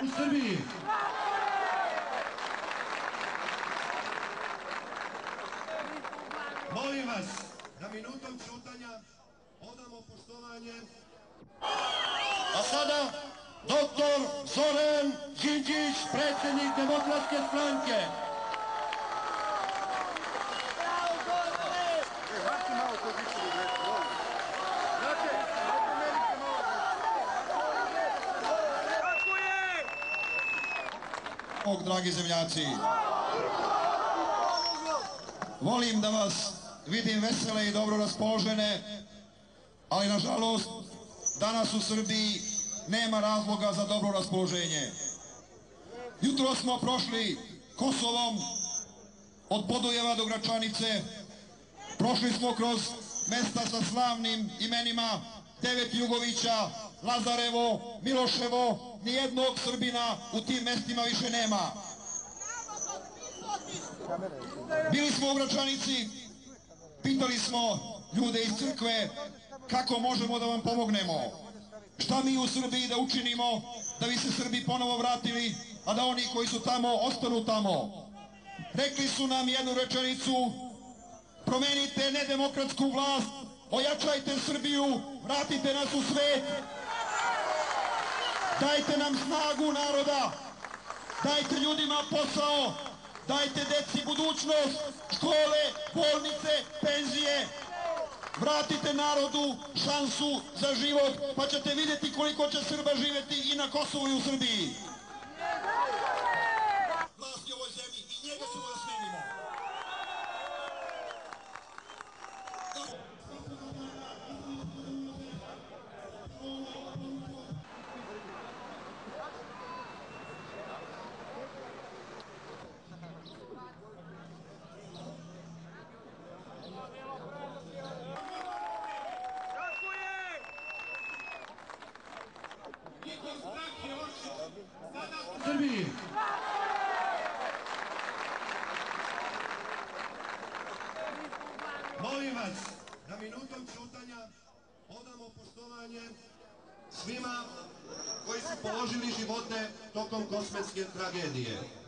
u Srbiji. Molim vas da minutom ćutanja odamo poštovanje. A sada doktor Zoran Đinđić, predsjednik Demokratske stranke. Dragi zemljaci, volim da vas vidim vesele i dobro raspoložene, ali nažalost danas u Srbiji nema razloga za dobro raspoloženje. Jutro smo prošli Kosovom od Podujeva do Gračanice, prošli smo kroz mesta sa slavnim imenima Devet Jugovića, Lazarevo, Miloševo. Nijednog Srbina u tim mestima više nema. Bili smo u Gračanici, pitali smo ljude iz crkve kako možemo da vam pomognemo. Šta mi u Srbiji da učinimo da bi se Srbi ponovo vratili, a da oni koji su tamo ostanu tamo. Rekli su nam jednu rečenicu: promenite nedemokratsku vlast, ojačajte Srbiju, vratite nas u svet. Dajte nam snagu naroda, dajte ljudima posao, dajte deci budućnost, škole, bolnice, penzije. Vratite narodu šansu za život, pa ćete vidjeti koliko će Srba živjeti i na Kosovu i u Srbiji. Vlast je u ovoj zemlji i njega ćemo da smenimo. Srbiji. Molim vas da minutom ćutanja odamo poštovanje svima koji su položili živote tokom kosmetske tragedije.